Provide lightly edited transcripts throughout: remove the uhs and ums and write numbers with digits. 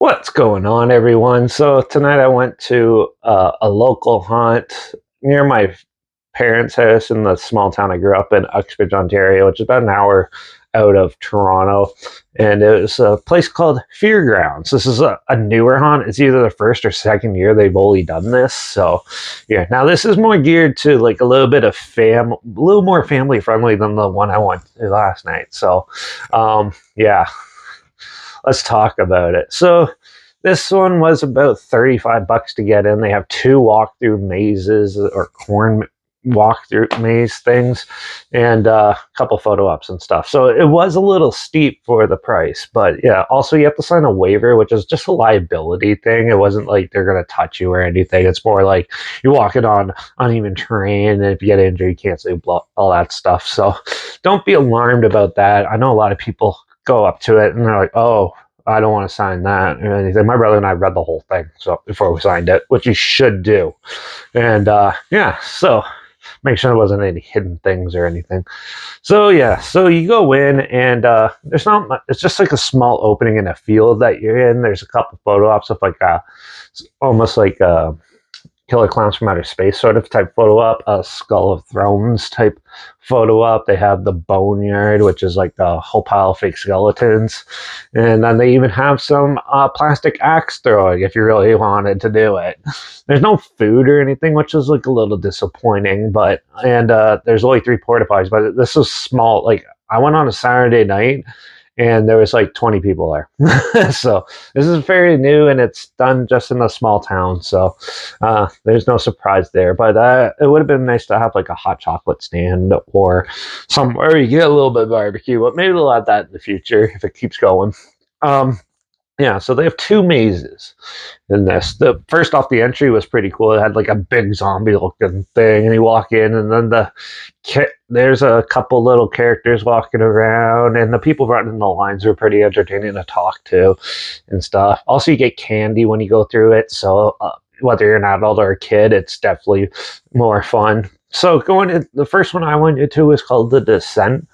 What's going on, everyone? So tonight I went to a local haunt near my parents' house in the small town I grew up in, Uxbridge, Ontario, which is about an hour out of Toronto. And it was a place called Feargrounds. This is a newer haunt. It's either the first or second year they've only done this. So, yeah. Now this is more geared to like a little bit of a little more family friendly than the one I went to last night. So, yeah, let's talk about it. So this one was about $35 to get in. They have two walkthrough mazes or corn walkthrough maze things and a couple photo ops and stuff. So it was a little steep for the price, but yeah, also you have to sign a waiver, which is just a liability thing. It wasn't like they're going to touch you or anything. It's more like you're walking on uneven terrain, and if you get injured, you can't say all that stuff. So don't be alarmed about that. I know a lot of people go up to it and they're like, oh, I don't want to sign that or anything. My brother and I read the whole thing so before we signed it, which you should do. And yeah, so make sure there wasn't any hidden things or anything. So yeah, so you go in and there's not much, it's just like a small opening in a field that you're in. There's a couple photo ops of like almost like Killer Clowns from Outer Space sort of type photo op, a Skull of Thrones type photo op. They have the Boneyard, which is like the whole pile of fake skeletons. And then they even have some plastic axe throwing if you really wanted to do it. There's no food or anything, which is like a little disappointing, and there's only 3 porta potties, but this is small. Like I went on a Saturday night and there was like 20 people there. So this is very new and it's done just in a small town. So there's no surprise there. But it would have been nice to have like a hot chocolate stand or somewhere you get a little bit of barbecue. But maybe they'll add that in the future if it keeps going. Um, yeah, so they have 2 mazes in this. The first off, the entry was pretty cool. It had like a big zombie looking thing, and you walk in, and then there's a couple little characters walking around, and the people running the lines were pretty entertaining to talk to and stuff. Also, you get candy when you go through it, so whether you're an adult or a kid, it's definitely more fun. So the first one I went into was called The Descent,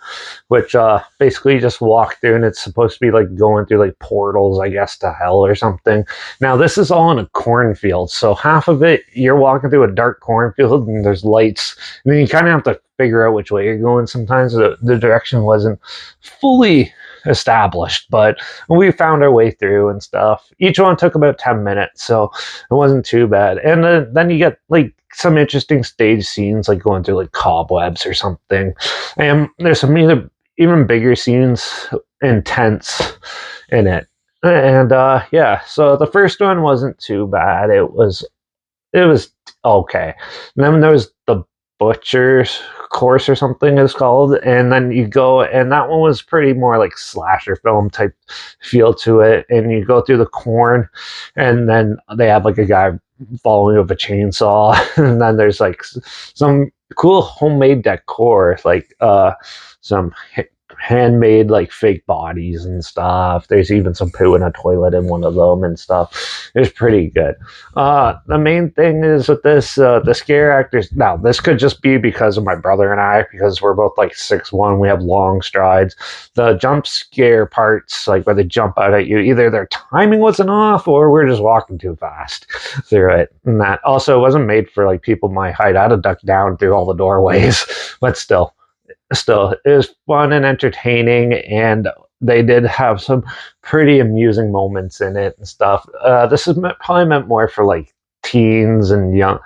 which basically you just walk through and it's supposed to be like going through like portals, I guess, to hell or something. Now this is all in a cornfield, so half of it you're walking through a dark cornfield and there's lights, and then you kind of have to figure out which way you're going. Sometimes the direction wasn't fully established, but we found our way through and stuff. Each one took about 10 minutes, so it wasn't too bad. And then you get like some interesting stage scenes, like going through like cobwebs or something, and there's some even bigger scenes and tents in it. And yeah, so the first one wasn't too bad. It was okay. And then there was the Butcher's Course or something it's called, and then you go, and that one was pretty more like slasher film type feel to it. And you go through the corn, and then they have like a guy following with a chainsaw, and then there's like some cool homemade decor, like some handmade like fake bodies and stuff. There's even some poo in a toilet in one of them and stuff. It's pretty good. The main thing is with this, the scare actors. Now, this could just be because of my brother and I, because we're both like 6'1". We have long strides. The jump scare parts, like where they jump out at you, either their timing wasn't off or we're just walking too fast through it. And that also wasn't made for like people my height. I had to duck down through all the doorways, but still, it was fun and entertaining, and they did have some pretty amusing moments in it and stuff. This is probably meant more for like teens and young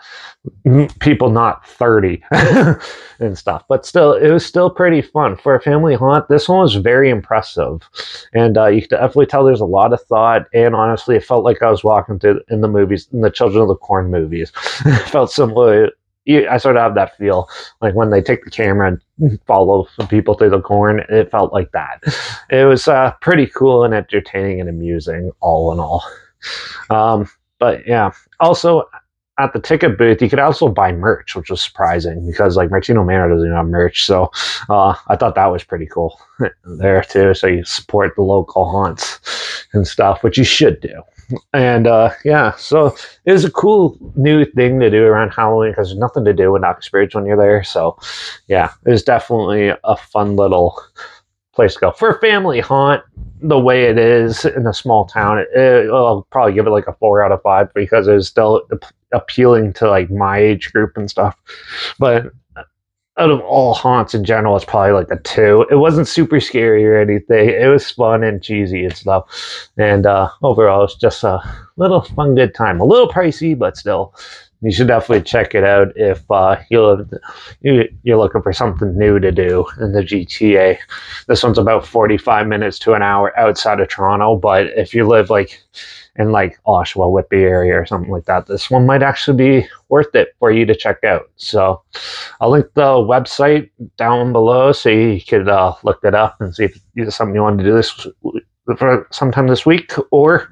people, not 30 and stuff. But still, it was still pretty fun for a family haunt. This one was very impressive, and you could definitely tell there's a lot of thought. And honestly, it felt like I was walking through in the movies, in the Children of the Corn movies. It felt similar. I sort of have that feel, like when they take the camera and follow some people through the corn. It felt like that. It was pretty cool and entertaining and amusing, all in all. But yeah, also at the ticket booth, you could also buy merch, which was surprising because like Martino Manor doesn't even have merch. So I thought that was pretty cool there too. So you support the local haunts and stuff, which you should do. And yeah, so it was a cool new thing to do around Halloween because there's nothing to do in Uxbridge when you're there. So yeah, it was definitely a fun little place to go for a family haunt. The way it is in a small town, I'll probably give it like a 4 out of 5 because it was still appealing to like my age group and stuff. But out of all haunts in general, it's probably like a 2. It wasn't super scary or anything. It was fun and cheesy and stuff. And overall, it's just a little fun, good time. A little pricey, but still, you should definitely check it out if you're looking for something new to do in the GTA. This one's about 45 minutes to an hour outside of Toronto, but if you live like in like Oshawa, Whitby area or something like that, this one might actually be worth it for you to check out. So I'll link the website down below so you could look it up and see if it's something you want to do this for sometime this week, or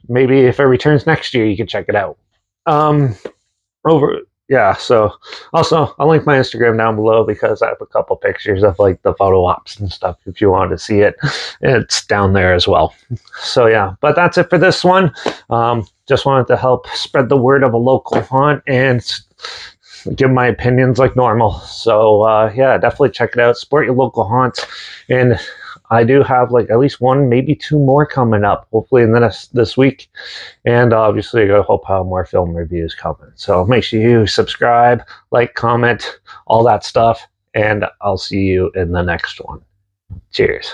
maybe if it returns next year, you can check it out. Um, over yeah, so also I'll link my Instagram down below because I have a couple pictures of like the photo ops and stuff if you want to see it. It's down there as well. So yeah, but that's it for this one. Just wanted to help spread the word of a local haunt and give my opinions like normal. So yeah, definitely check it out, support your local haunts. And I do have like at least 1, maybe 2 more coming up, hopefully in this week. And obviously, I hope I have more film reviews coming. So make sure you subscribe, like, comment, all that stuff. And I'll see you in the next one. Cheers.